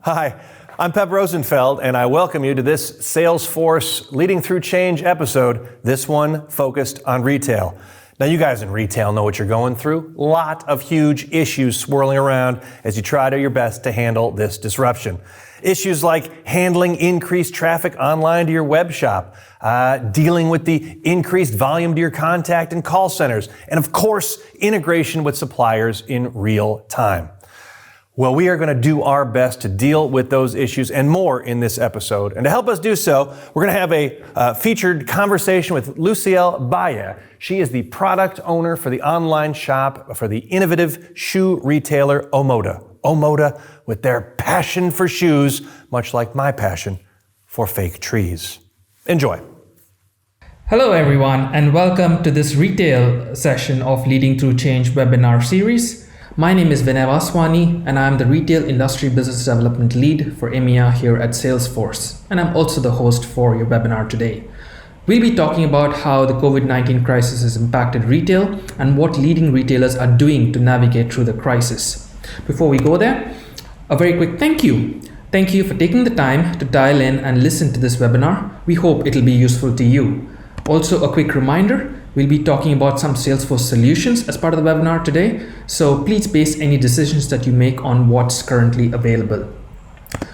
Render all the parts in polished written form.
Hi, I'm Pep Rosenfeld, and I welcome you to this Salesforce Leading Through Change episode, this one focused on retail. Now, you guys in retail know what you're going through. Lot of huge issues swirling around as you try your best to handle this disruption. Issues like handling increased traffic online to your web shop, dealing with the increased volume to your contact and call centers, and of course, integration with suppliers in real time. Well, we are going to do our best to deal with those issues and more in this episode. And to help us do so, we're going to have a featured conversation with Lucielle Baye. She is the product owner for the online shop for the innovative shoe retailer Omoda. Omoda with their passion for shoes, much like my passion for fake trees. Enjoy. Hello everyone, and welcome to this retail session of Leading Through Change webinar series. My name is Vinay Vaswani, and I'm the Retail Industry Business Development Lead for EMEA here at Salesforce, and I'm also the host for your webinar today. We'll be talking about how the COVID-19 crisis has impacted retail and what leading retailers are doing to navigate through the crisis. Before we go there, a very quick thank you. Thank you for taking the time to dial in and listen to this webinar. We hope it'll be useful to you. Also, a quick reminder, we'll be talking about some Salesforce solutions as part of the webinar today, so please base any decisions that you make on what's currently available.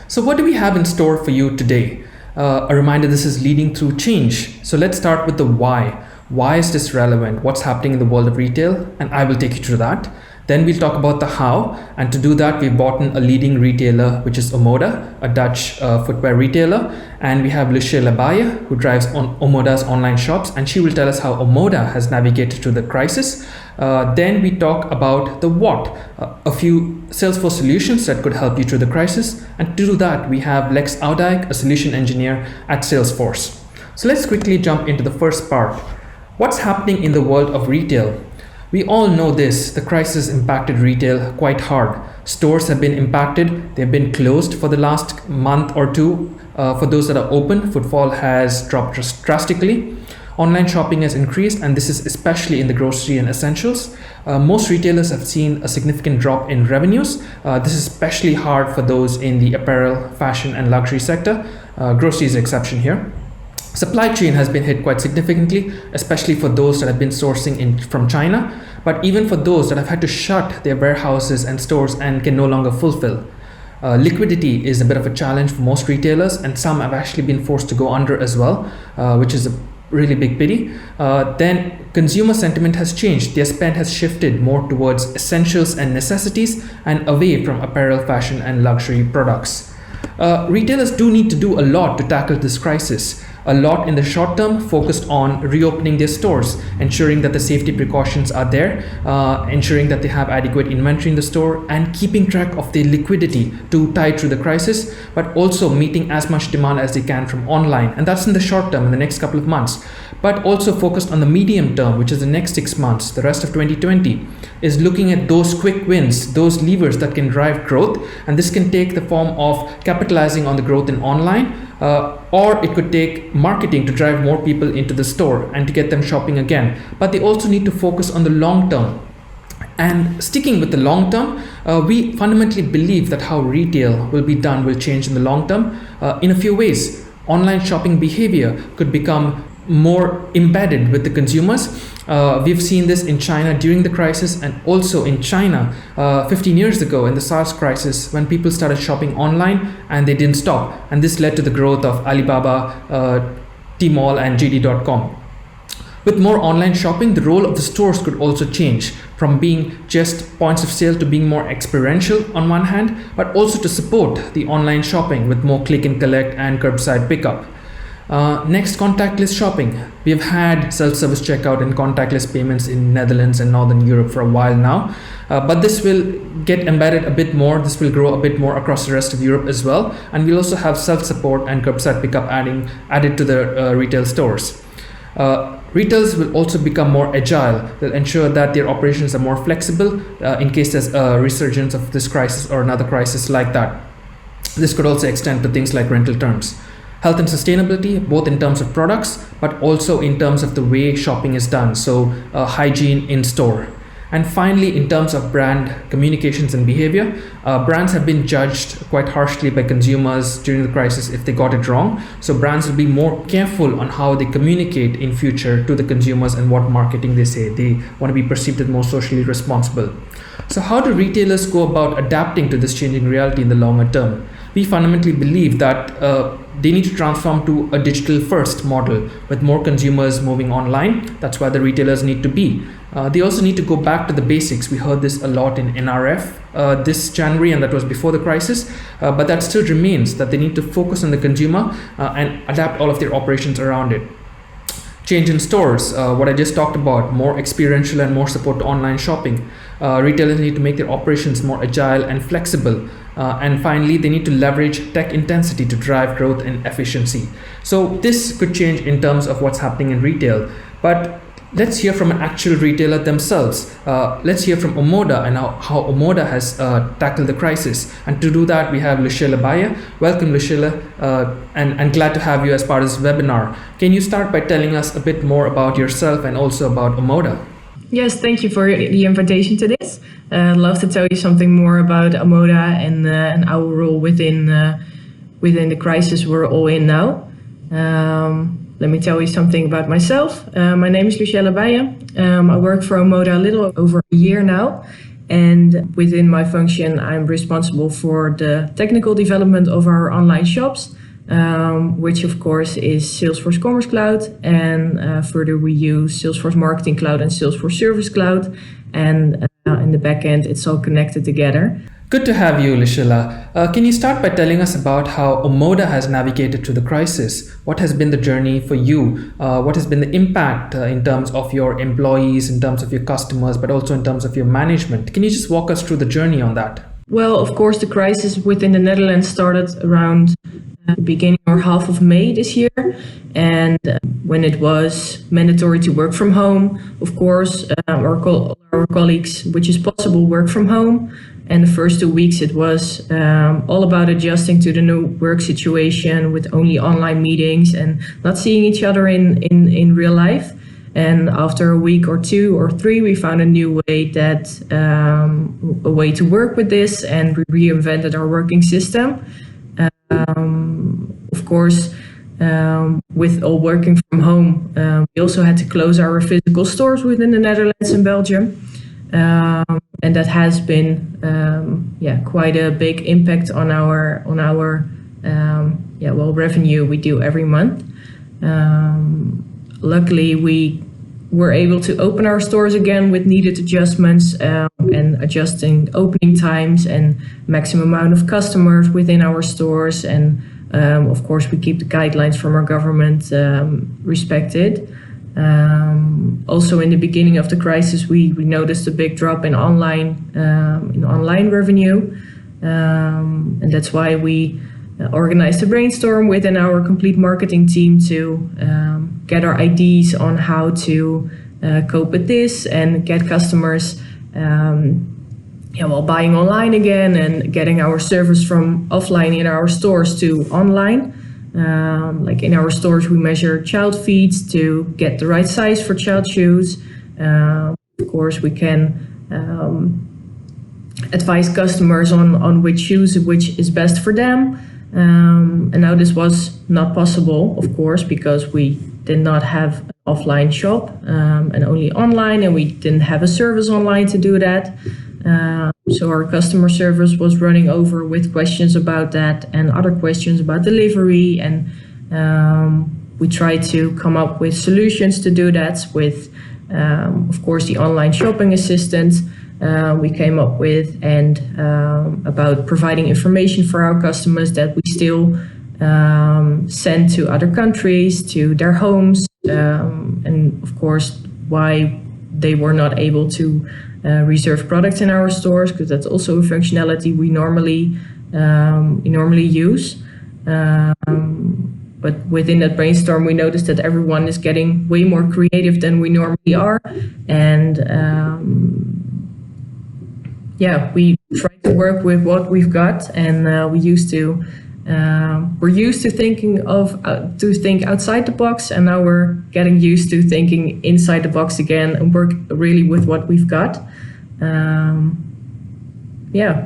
So what do we have in store for you today? A reminder, this is Leading Through Change. So let's start with the why. Why is this relevant? What's happening in the world of retail? And I will take you through that. Then we'll talk about the how, and to do that we've brought in a leading retailer, which is Omoda, a Dutch footwear retailer, and we have Lucielle Baye, who drives on Omoda's online shops, and she will tell us how Omoda has navigated through the crisis. Then we talk about the what, a few Salesforce solutions that could help you through the crisis, and to do that we have Lex Oudijk, a solution engineer at Salesforce. So let's quickly jump into the first part. What's happening in the world of retail? We all know this, the crisis impacted retail quite hard. Stores have been impacted, they've been closed for the last month or two. For those that are open, footfall has dropped drastically. Online shopping has increased, and this is especially in the grocery and essentials. Most retailers have seen a significant drop in revenues. This is especially hard for those in the apparel, fashion, and luxury sector. Grocery is the exception here. Supply chain has been hit quite significantly, especially for those that have been sourcing from China, but even for those that have had to shut their warehouses and stores and can no longer fulfill. Liquidity is a bit of a challenge for most retailers, and some have actually been forced to go under as well, which is a really big pity. Then consumer sentiment has changed. Their spend has shifted more towards essentials and necessities and away from apparel, fashion, and luxury products. Retailers do need to do a lot to tackle this crisis. A lot in the short term focused on reopening their stores, ensuring that the safety precautions are there, ensuring that they have adequate inventory in the store, and keeping track of their liquidity to tide through the crisis, but also meeting as much demand as they can from online. And that's in the short term, in the next couple of months. But also focused on the medium term, which is the next 6 months, the rest of 2020, is looking at those quick wins, those levers that can drive growth. And this can take the form of capitalizing on the growth in online, or it could take marketing to drive more people into the store and to get them shopping again. But they also need to focus on the long term. And sticking with the long term, we fundamentally believe that how retail will be done will change in the long term in a few ways. Online shopping behavior could become more embedded with the consumers. We've seen this in China during the crisis, and also in China 15 years ago in the SARS crisis, when people started shopping online and they didn't stop. And this led to the growth of Alibaba, Tmall, and JD.com. With more online shopping, the role of the stores could also change from being just points of sale to being more experiential on one hand, but also to support the online shopping with more click and collect and curbside pickup. Next, contactless shopping. We have had self-service checkout and contactless payments in Netherlands and Northern Europe for a while now, but this will get embedded a bit more. This will grow a bit more across the rest of Europe as well, and we'll also have self-support and curbside pickup added to the retail stores. Retailers will also become more agile. They'll ensure that their operations are more flexible in case there's a resurgence of this crisis or another crisis like that. This could also extend to things like rental terms. Health and sustainability, both in terms of products, but also in terms of the way shopping is done. So hygiene in store. And finally, in terms of brand communications and behavior, brands have been judged quite harshly by consumers during the crisis if they got it wrong. So brands will be more careful on how they communicate in future to the consumers and what marketing they say. They want to be perceived as more socially responsible. So how do retailers go about adapting to this changing reality in the longer term? We fundamentally believe that they need to transform to a digital first model with more consumers moving online. That's where the retailers need to be. They also need to go back to the basics. We heard this a lot in NRF this January, and that was before the crisis, but that still remains, that they need to focus on the consumer and adapt all of their operations around it. Change in stores, what I just talked about, more experiential and more support to online shopping. Retailers need to make their operations more agile and flexible. And finally, they need to leverage tech intensity to drive growth and efficiency. So this could change in terms of what's happening in retail. But let's hear from an actual retailer themselves. Let's hear from Omoda and how Omoda has tackled the crisis. And to do that, we have Lucilla Bayer. Welcome, Lucilla, and glad to have you as part of this webinar. Can you start by telling us a bit more about yourself and also about Omoda? Yes, thank you for the invitation to this. I'd love to tell you something more about Omoda and our role within the crisis we're all in now. Let me tell you something about myself. My name is Lucilla Bayer. I work for Omoda a little over a year now. And within my function, I'm responsible for the technical development of our online shops, which of course is Salesforce Commerce Cloud. And further, we use Salesforce Marketing Cloud and Salesforce Service Cloud. And in the back end, it's all connected together. Good to have you, Lucilla. Can you start by telling us about how Omoda has navigated through the crisis? What has been the journey for you? What has been the impact in terms of your employees, in terms of your customers, but also in terms of your management? Can you just walk us through the journey on that? Well, of course, the crisis within the Netherlands started around the beginning or half of May this year. And when it was mandatory to work from home, of course, our colleagues, which is possible, work from home. And the first 2 weeks, it was all about adjusting to the new work situation with only online meetings and not seeing each other in real life. And after a week or 2 or 3, we found a new way a way to work with this, and we reinvented our working system. Of course, with all working from home, we also had to close our physical stores within the Netherlands and Belgium. And that has been quite a big impact on our revenue we do every month. Luckily, we were able to open our stores again with needed adjustments and adjusting opening times and maximum amount of customers within our stores. And of course, we keep the guidelines from our government respected. Also, in the beginning of the crisis, we noticed a big drop in online revenue, and that's why we organized a brainstorm within our complete marketing team to get our ideas on how to cope with this and get customers buying online again and getting our service from offline in our stores to online. Like in our stores, we measure child feet to get the right size for child shoes. Of course, we can advise customers on which shoes which is best for them. And now this was not possible, of course, because we did not have an offline shop and only online, and we didn't have a service online to do that. So our customer service was running over with questions about that and other questions about delivery. And we tried to come up with solutions to do that with, of course, the online shopping assistant we came up with, and about providing information for our customers that we still send to other countries, to their homes, and of course, why they were not able to reserve products in our stores, because that's also a functionality we normally use. But within that brainstorm, we noticed that everyone is getting way more creative than we normally are, and we try to work with what we've got, and we used to we're used to think outside the box, and now we're getting used to thinking inside the box again and work really with what we've got.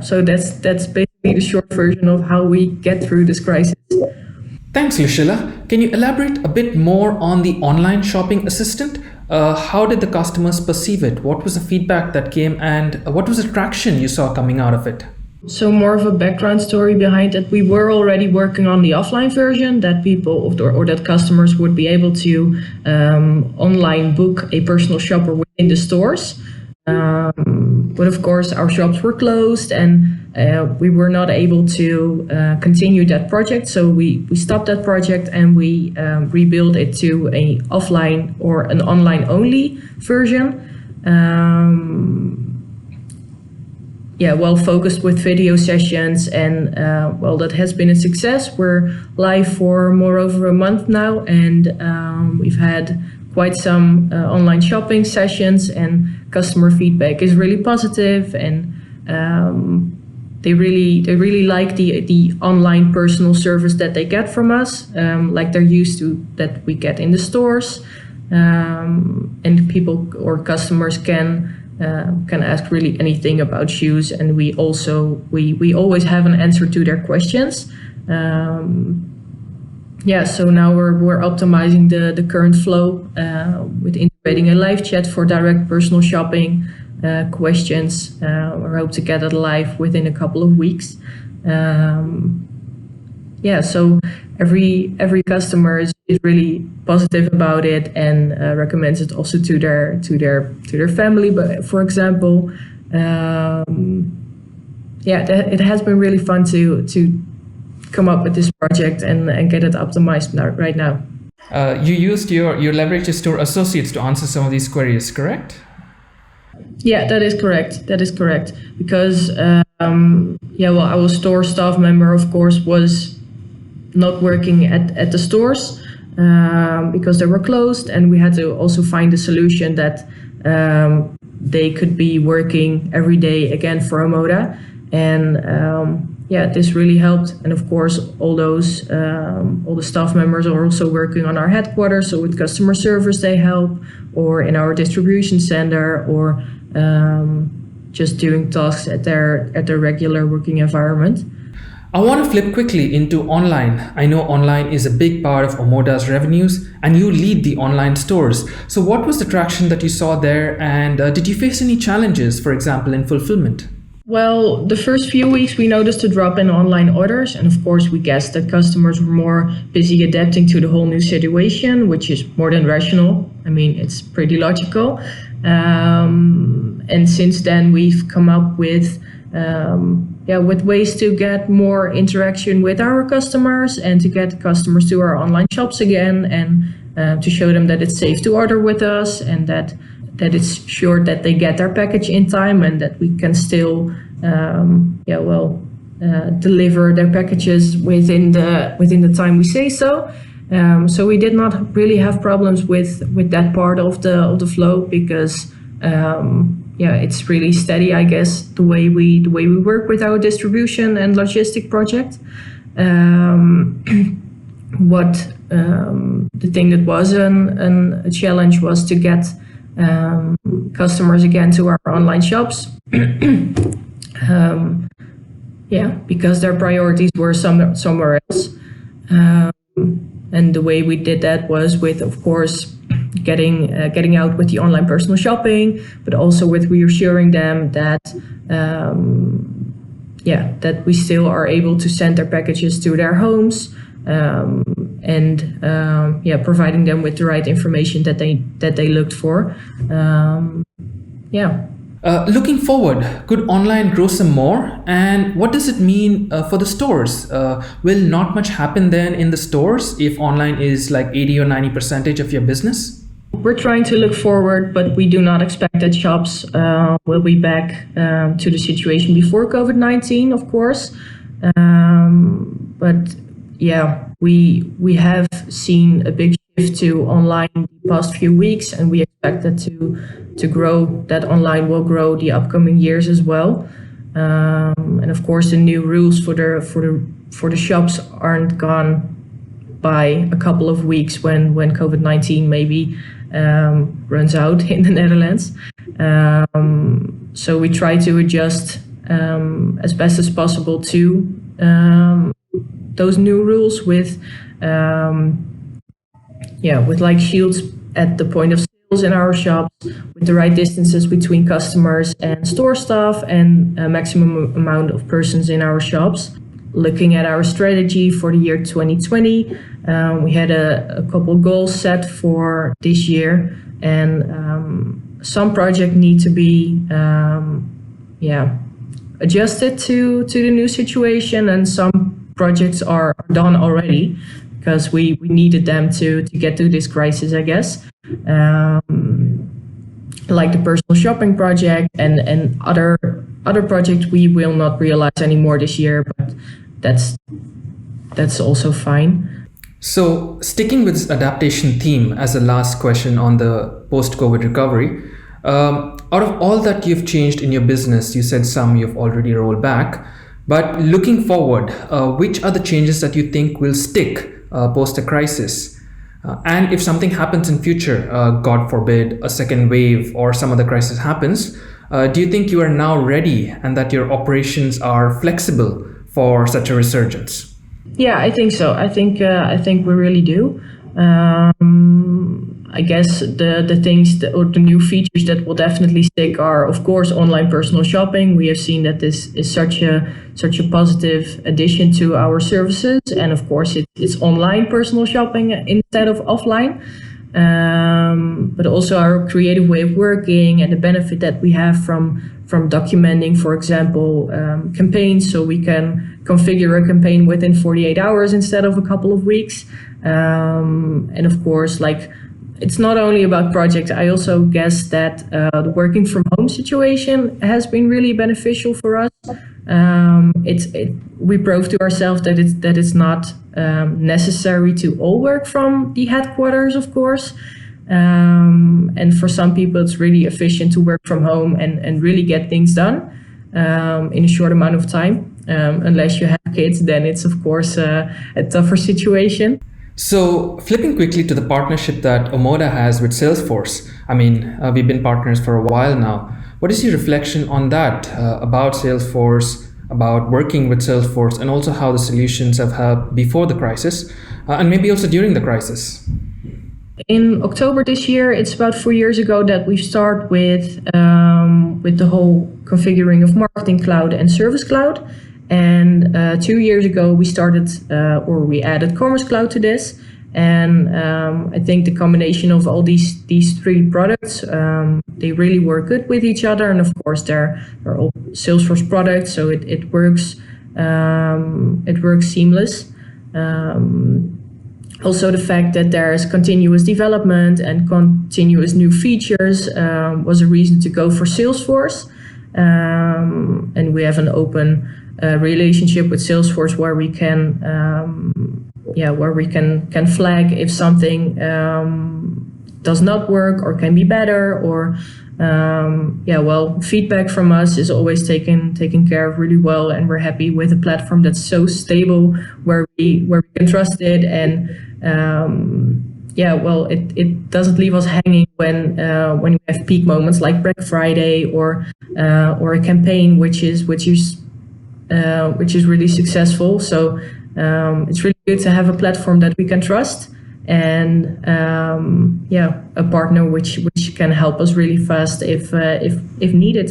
So that's basically the short version of how we get through this crisis. Thanks, Lucilla. Can you elaborate a bit more on the online shopping assistant? How did the customers perceive it? What was the feedback that came, and what was the traction you saw coming out of it? So more of a background story behind it. We were already working on the offline version that people or that customers would be able to online book a personal shopper within the stores. But of course, our shops were closed, and we were not able to continue that project. So we stopped that project, and we rebuilt it to a offline or an online only version. Well focused with video sessions, and that has been a success. We're live for more over a month now, and we've had quite some online shopping sessions, and customer feedback is really positive, and they really like the online personal service that they get from us, like they're used to that we get in the stores, and people or customers can ask really anything about shoes, and we always have an answer to their questions. So now we're optimizing the current flow with integrating a live chat for direct personal shopping questions. We hope to get it live within a couple of weeks. So every customer is really positive about it, and recommends it also to their family. But for example, it has been really fun to come up with this project and get it optimized right now. You used your leverage store associates to answer some of these queries, correct? Yeah, that is correct. Because our store staff member, of course, was not working at the stores because they were closed, and we had to also find a solution that they could be working every day again for Omoda, and this really helped. And of course, all the staff members are also working on our headquarters, so with customer service they help, or in our distribution center, or just doing tasks at their regular working environment. I want to flip quickly into online. I know online is a big part of Omoda's revenues, and you lead the online stores. So what was the traction that you saw there, and did you face any challenges, for example, in fulfillment? Well, the first few weeks we noticed a drop in online orders, and of course we guessed that customers were more busy adapting to the whole new situation, which is more than rational. I mean, it's pretty logical. And since then we've come up with ways to get more interaction with our customers, and to get customers to our online shops again, and to show them that it's safe to order with us, and that it's sure that they get their package in time, and that we can still deliver their packages within the time we say so. So we did not really have problems with that part of the flow, because it's really steady, I guess, the way we work with our distribution and logistic project. The thing that was a challenge was to get customers again to our online shops. Because their priorities were somewhere else. And the way we did that was with, of course, getting out with the online personal shopping, but also with reassuring them that that we still are able to send their packages to their homes, and providing them with the right information that they looked for. Looking forward, could online grow some more? And what does it mean for the stores? Will not much happen then in the stores if online is like 80 or 90% of your business? We're trying to look forward, but we do not expect that shops will be back to the situation before COVID-19, of course. We have seen a big shift to online the past few weeks, and we expect that to grow. That online will grow the upcoming years as well. And of course, the new rules for the for the shops aren't gone by a couple of weeks when COVID-19 maybe runs out in the Netherlands. So we try to adjust as best as possible to those new rules with like shields at the point of sales in our shops, with the right distances between customers and store staff, and a maximum amount of persons in our shops. Looking at our strategy for the year 2020, we had a couple goals set for this year, and some projects need to be adjusted to the new situation, and some projects are done already because we needed them to get through this crisis, I guess. Like the personal shopping project and other projects we will not realize anymore this year, but that's also fine. So sticking with this adaptation theme as a last question on the post-COVID recovery, out of all that you've changed in your business, you said some you've already rolled back, but looking forward, which are the changes that you think will stick post a crisis? And if something happens in future, God forbid, a second wave or some other crisis happens, do you think you are now ready and that your operations are flexible for such a resurgence? Yeah, I think so. I think we really do. I guess the things or the new features that will definitely stick are, of course, online personal shopping. We have seen that this is such a positive addition to our services, and of course, it's online personal shopping instead of offline. But also our creative way of working and the benefit that we have from documenting, for example, campaigns, so we can configure a campaign within 48 hours instead of a couple of weeks. And of course, like, it's not only about projects. I also guess that the working from home situation has been really beneficial for us. We proved to ourselves that it's not necessary to all work from the headquarters, of course. And for some people, it's really efficient to work from home and really get things done in a short amount of time. Unless you have kids, then it's, of course, a tougher situation. So flipping quickly to the partnership that Omoda has with Salesforce. I mean, we've been partners for a while now. What is your reflection on that, about Salesforce, about working with Salesforce, and also how the solutions have helped before the crisis, and maybe also during the crisis? In October this year, it's about 4 years ago that we start with the whole configuring of Marketing Cloud and Service Cloud. And 2 years ago, we started, we added Commerce Cloud to this. And I think the combination of all these three products, they really work good with each other. And of course, they're all Salesforce products, so it works seamless. Also, the fact that there is continuous development and continuous new features was a reason to go for Salesforce. And we have an open relationship with Salesforce where we can flag if something does not work or can be better, or feedback from us is always taken care of really well, and we're happy with a platform that's so stable where we can trust it, and it doesn't leave us hanging when we have peak moments like Black Friday or a campaign which is really successful. So it's really good to have a platform that we can trust, and a partner which can help us really fast if needed.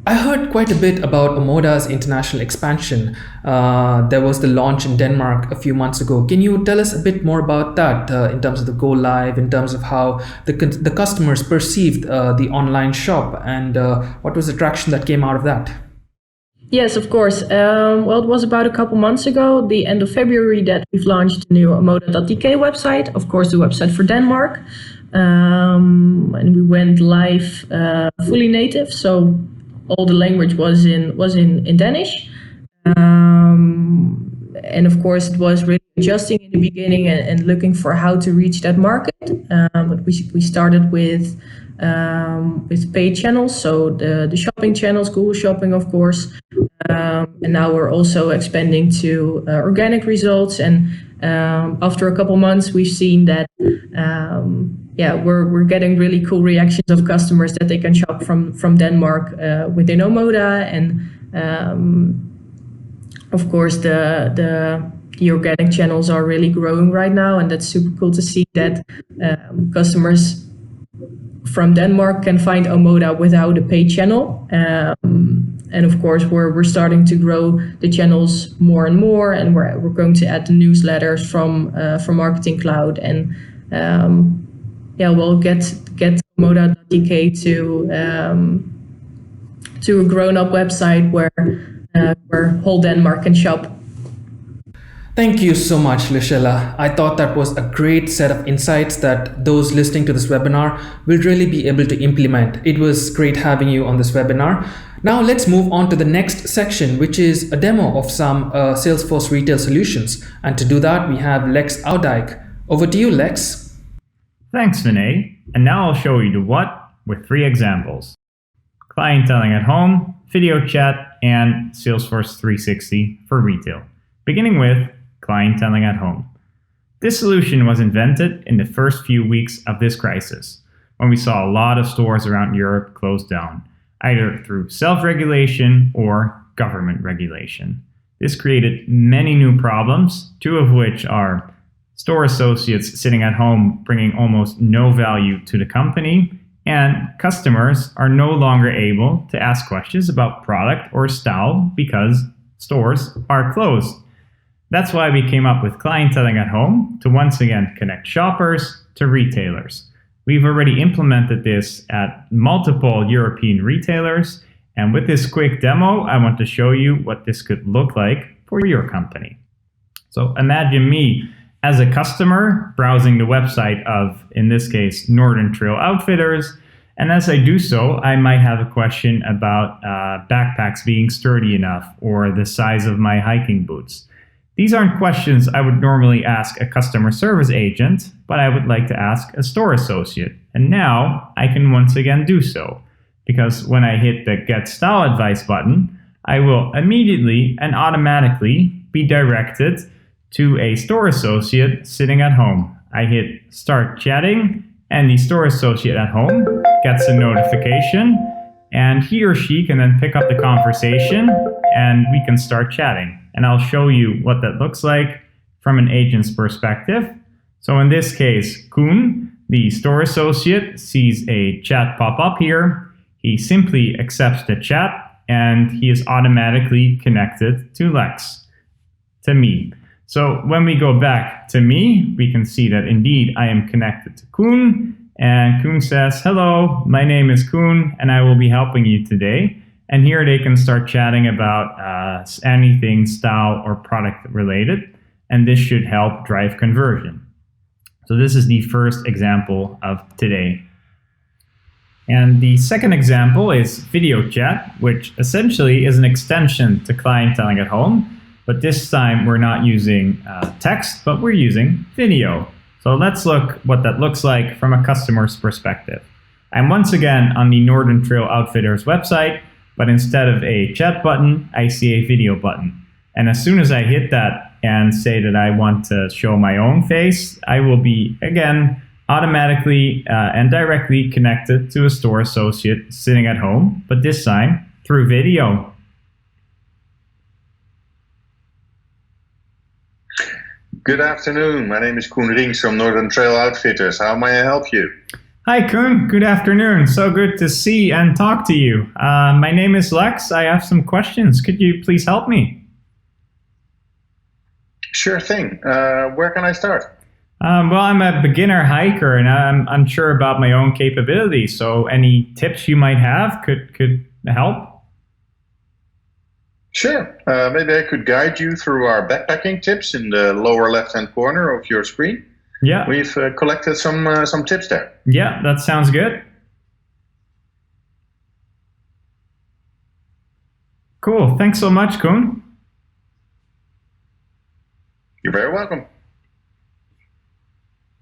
I heard quite a bit about Omoda's international expansion. There was the launch in Denmark a few months ago. Can you tell us a bit more about that in terms of the go live, in terms of how the customers perceived the online shop, and what was the traction that came out of that? Yes, of course. It was about a couple months ago, the end of February, that we've launched the new Omoda.dk website, of course, the website for Denmark. And we went live fully native, so all the language was in Danish. And of course, it was really adjusting in the beginning and looking for how to reach that market. But we started with paid channels, so the shopping channels, Google Shopping, of course, And now we're also expanding to organic results. And after a couple months, we've seen that we're getting really cool reactions of customers that they can shop from Denmark within Omoda. And of course, the organic channels are really growing right now, and that's super cool to see that customers from Denmark can find Omoda without a paid channel. And of course, we're starting to grow the channels more and more, and we're going to add the newsletters from Marketing Cloud, and we'll get Omoda.dk to a grown-up website where whole Denmark can shop. Thank you so much, Luciella. I thought that was a great set of insights that those listening to this webinar will really be able to implement. It was great having you on this webinar. Now let's move on to the next section, which is a demo of some Salesforce retail solutions. And to do that, we have Lex Oudijk. Over to you, Lex. Thanks, Vinay. And now I'll show you the what with 3 examples: clienteling at home, video chat, and Salesforce 360 for retail. Beginning with clienteling at home. This solution was invented in the first few weeks of this crisis, when we saw a lot of stores around Europe close down, either through self-regulation or government regulation. This created many new problems, 2 of which are store associates sitting at home bringing almost no value to the company, and customers are no longer able to ask questions about product or style because stores are closed. That's why we came up with clienteling at home to once again connect shoppers to retailers. We've already implemented this at multiple European retailers, and with this quick demo, I want to show you what this could look like for your company. So imagine me as a customer browsing the website of, in this case, Northern Trail Outfitters, and as I do so, I might have a question about backpacks being sturdy enough or the size of my hiking boots. These aren't questions I would normally ask a customer service agent, but I would like to ask a store associate. And now I can once again do so, because when I hit the Get Style Advice button, I will immediately and automatically be directed to a store associate sitting at home. I hit Start Chatting, and the store associate at home gets a notification, and he or she can then pick up the conversation and we can start chatting. And I'll show you what that looks like from an agent's perspective. So in this case, Koen, the store associate, sees a chat pop up here. He simply accepts the chat and he is automatically connected to Lex, to me. So when we go back to me, we can see that indeed I am connected to Koen, and Koen says, "Hello, my name is Koen and I will be helping you today." And here they can start chatting about anything style or product related, and this should help drive conversion. So this is the first example of today. And the second example is video chat, which essentially is an extension to clienteling at home, but this time we're not using text, but we're using video. So let's look what that looks like from a customer's perspective. I'm once again on the Northern Trail Outfitters website, but instead of a chat button, I see a video button. And as soon as I hit that and say that I want to show my own face, I will be, again, automatically and directly connected to a store associate sitting at home, but this time through video. Good afternoon. My name is Koen Rings from Northern Trail Outfitters. How may I help you? Hi, Koen. Good afternoon. So good to see and talk to you. My name is Lex. I have some questions. Could you please help me? Sure thing. Where can I start? Well, I'm a beginner hiker and I'm unsure about my own capabilities. So any tips you might have could help? Sure. Maybe I could guide you through our backpacking tips in the lower left-hand corner of your screen. Yeah. We've collected some tips there. Yeah, that sounds good. Cool. Thanks so much, Koen. You're very welcome.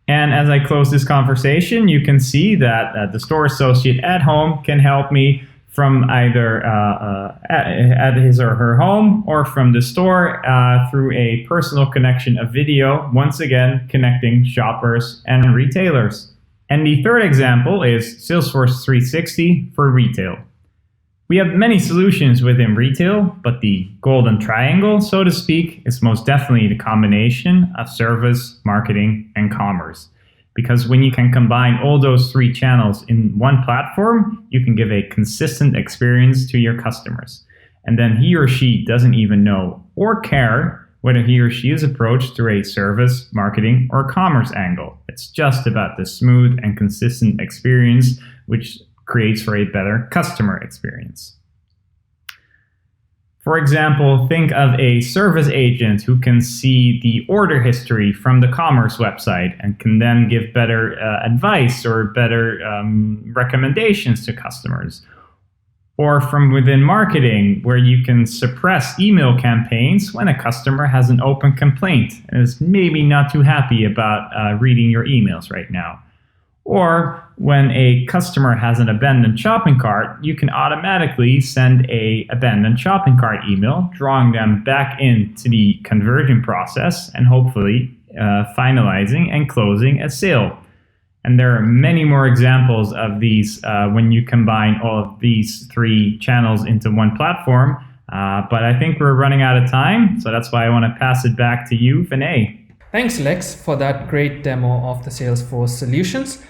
And as I close this conversation, you can see that the store associate at home can help me from either at his or her home or from the store through a personal connection of video, once again connecting shoppers and retailers. And the third example is Salesforce 360 for retail. We have many solutions within retail, but the golden triangle, so to speak, is most definitely the combination of service, marketing, and commerce. Because when you can combine all those three channels in one platform, you can give a consistent experience to your customers. And then he or she doesn't even know or care whether he or she is approached through a service, marketing, or commerce angle. It's just about the smooth and consistent experience, which creates for a better customer experience. For example, think of a service agent who can see the order history from the commerce website and can then give better advice or better recommendations to customers. Or from within marketing, where you can suppress email campaigns when a customer has an open complaint and is maybe not too happy about reading your emails right now. Or when a customer has an abandoned shopping cart, you can automatically send a abandoned shopping cart email, drawing them back into the conversion process and hopefully finalizing and closing a sale. And there are many more examples of these when you combine all of these three channels into one platform. But I think we're running out of time, so that's why I want to pass it back to you, Vinay. Thanks, Lex, for that great demo of the Salesforce solutions.